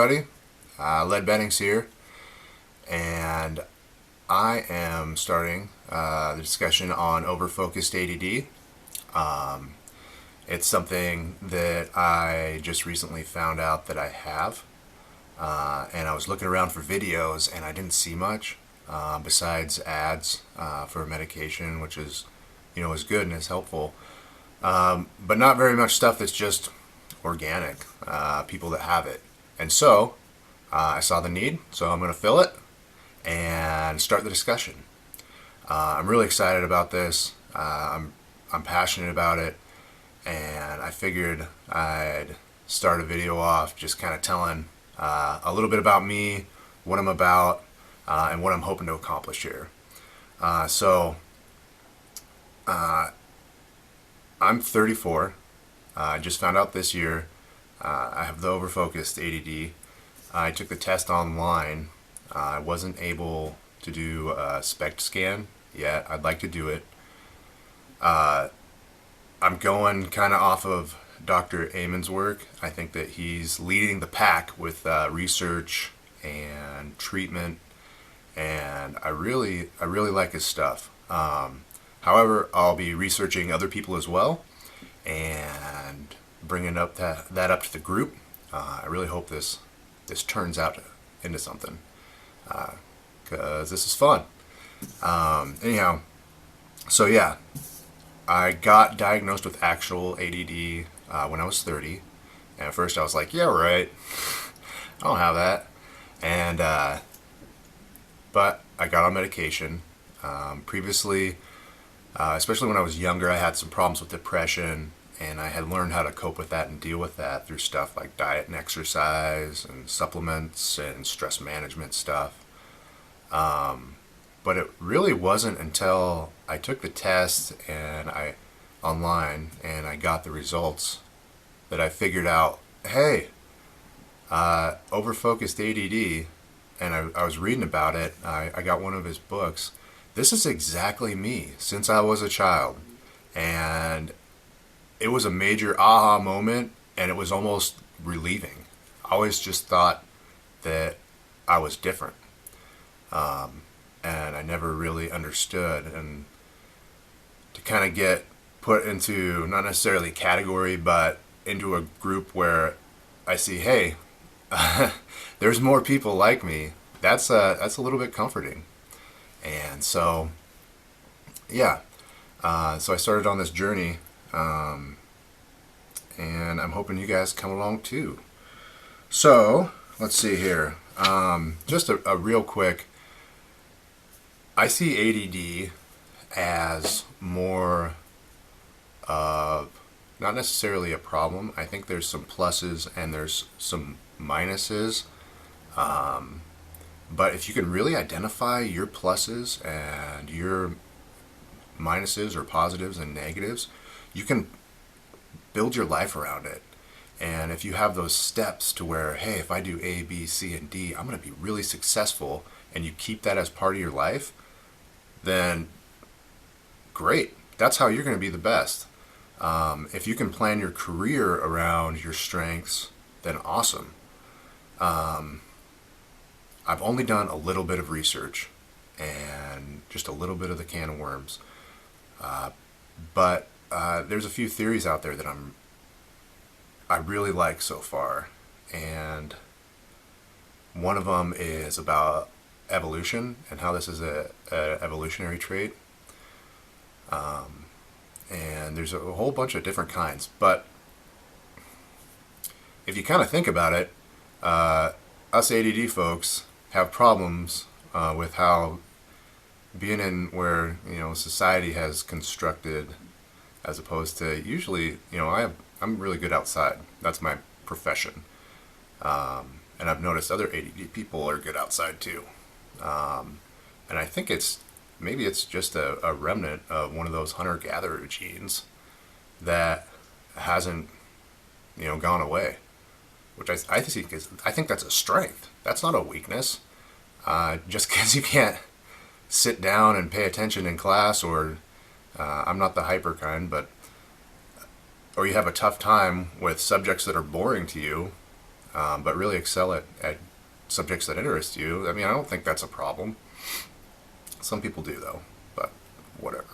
everybody. Bennings here, and I am starting the discussion on overfocused ADD. It's something that I just recently found out that I have, and I was looking around for videos and I didn't see much besides ads for medication, which is good and is helpful, but not very much stuff that's just organic, people that have it. And so I saw the need, so I'm going to fill it and start the discussion. I'm really excited about this. I'm passionate about it, and I figured I'd start a video off just kind of telling a little bit about me, what I'm about, and what I'm hoping to accomplish here. I'm 34. I just found out this year I have the overfocused ADD. I took the test online. I wasn't able to do a SPECT scan yet. I'd like to do it. I'm going kind of off of Dr. Amen's work. I think that he's leading the pack with research and treatment, and I really like his stuff. However, I'll be researching other people as well and bringing up that up to the group. I really hope this turns out into something, because this is fun. Anyhow, so yeah, I got diagnosed with actual ADD when I was 30, and at first I was like, yeah, right, I don't have that, and but I got on medication. Previously, especially when I was younger, I had some problems with depression, and I had learned how to cope with that and deal with that through stuff like diet and exercise and supplements and stress management stuff. But it really wasn't until I took the test online and I got the results that I figured out, hey, overfocused ADD, and I was reading about it. I got one of his books. This is exactly me since I was a child, and it was a major aha moment, and it was almost relieving. I always just thought that I was different, and I never really understood. And to kind of get put into not necessarily a category, but into a group where I see, hey, there's more people like me. That's a little bit comforting. And so, yeah, so I started on this journey, and I'm hoping you guys come along too. So, let's see here. Just a real quick, I see ADD as more of not necessarily a problem. I think there's some pluses and there's some minuses. But if you can really identify your pluses and your minuses or positives and negatives, you can build your life around it. And if you have those steps to where, hey, if I do A, B, C, and D, I'm going to be really successful, and you keep that as part of your life, then great. That's how you're going to be the best. If you can plan your career around your strengths, then awesome. I've only done a little bit of research and just a little bit of the can of worms. But there's a few theories out there that I really like so far. And one of them is about evolution and how this is a evolutionary trait. And there's a whole bunch of different kinds. But if you kind of think about it, us ADD folks have problems with how being in where society has constructed, as opposed to usually I'm really good outside. That's my profession, and I've noticed other ADD people are good outside too, and I think maybe it's just a remnant of one of those hunter-gatherer genes that hasn't gone away, which I think that's a strength. That's not a weakness. Just because you can't sit down and pay attention in class, or I'm not the hyper kind, or you have a tough time with subjects that are boring to you, but really excel at subjects that interest you. I mean, I don't think that's a problem. Some people do though, but whatever.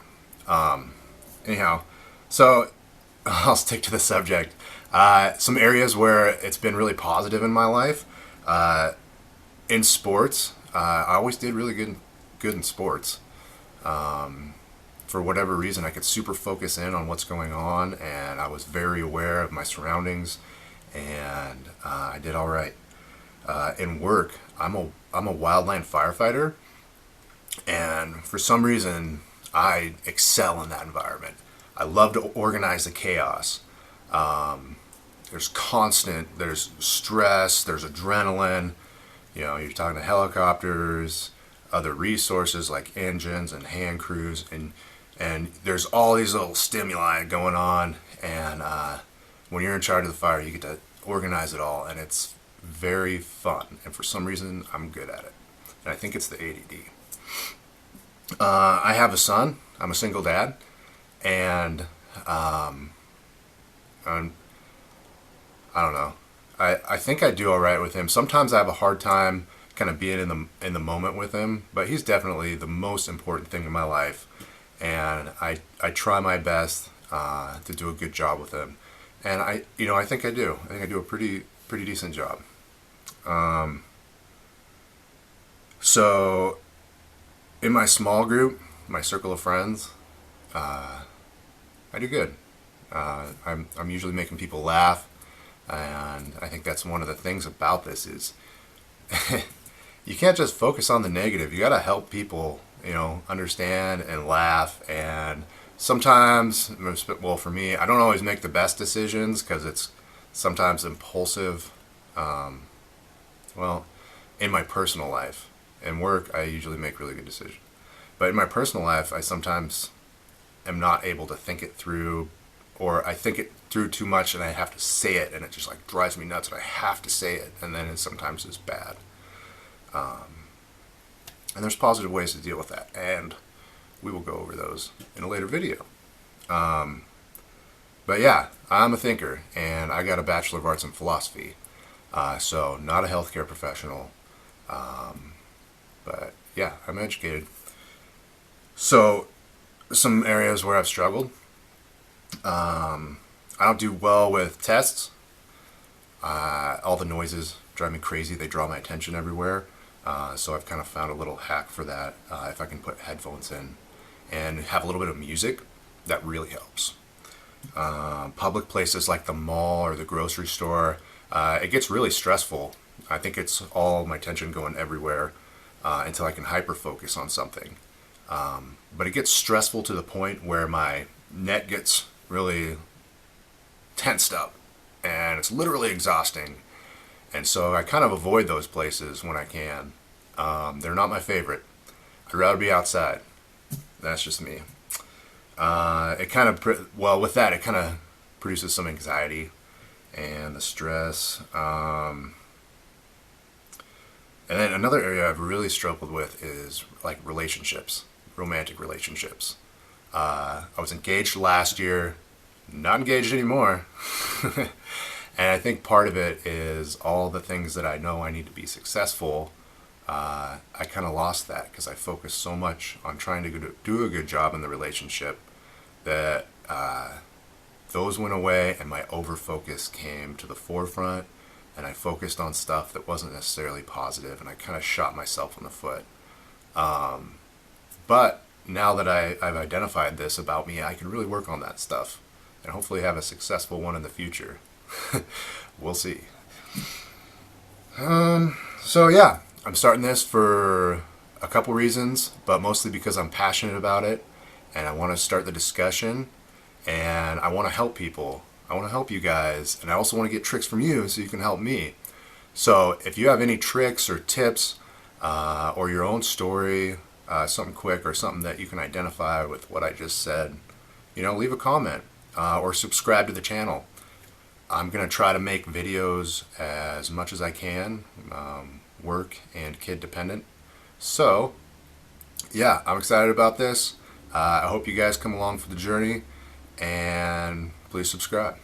Anyhow, so I'll stick to the subject. Some areas where it's been really positive in my life. In sports, I always did really good in sports. For whatever reason, I could super focus in on what's going on, and I was very aware of my surroundings, and I did all right. In work, I'm a wildland firefighter, and for some reason, I excel in that environment. I love to organize the chaos. There's stress, there's adrenaline. You know, you're talking to helicopters, other resources like engines and hand crews, and there's all these little stimuli going on. And when you're in charge of the fire, you get to organize it all, and it's very fun. And for some reason, I'm good at it. And I think it's the ADD. I have a son. I'm a single dad, and I don't know. I think I do all right with him. Sometimes I have a hard time kind of being in the moment with him, but he's definitely the most important thing in my life, and I try my best to do a good job with him, and I think I do. I think I do a pretty decent job. So in my small group, my circle of friends, I do good. I'm usually making people laugh, and I think that's one of the things about this is you can't just focus on the negative. You got to help people, understand and laugh. And sometimes, well, for me, I don't always make the best decisions because it's sometimes impulsive. Well, in my personal life and work, I usually make really good decisions. But in my personal life, I sometimes am not able to think it through, or I think it through too much and I have to say it, and it just like drives me nuts, and I have to say it, and then it sometimes is bad. And there's positive ways to deal with that, and we will go over those in a later video. But yeah, I'm a thinker, and I got a Bachelor of Arts in Philosophy, so not a healthcare professional, but yeah, I'm educated. So some areas where I've struggled. I don't do well with tests. All the noises drive me crazy. They draw my attention everywhere. So I've kind of found a little hack for that. If I can put headphones in and have a little bit of music, that really helps. Public places like the mall or the grocery store, it gets really stressful. I think it's all my attention going everywhere until I can hyper focus on something. But it gets stressful to the point where my neck gets really tensed up, and it's literally exhausting. And so I kind of avoid those places when I can. They're not my favorite. I'd rather be outside. That's just me. It kind of, with that, it kind of produces some anxiety and the stress. And then another area I've really struggled with is like relationships, romantic relationships. I was engaged last year, not engaged anymore. And I think part of it is all the things that I know I need to be successful. I kind of lost that because I focused so much on trying to do a good job in the relationship that those went away, and my overfocus came to the forefront, and I focused on stuff that wasn't necessarily positive, and I kind of shot myself in the foot. But now that I've identified this about me, I can really work on that stuff and hopefully have a successful one in the future. We'll see. So yeah, I'm starting this for a couple reasons, but mostly because I'm passionate about it, and I want to start the discussion, and I want to help people. I want to help you guys, and I also want to get tricks from you so you can help me. So if you have any tricks or tips, or your own story, something quick or something that you can identify with what I just said, leave a comment, or subscribe to the channel. I'm going to try to make videos as much as I can, work and kid dependent. So, yeah, I'm excited about this. I hope you guys come along for the journey, and please subscribe.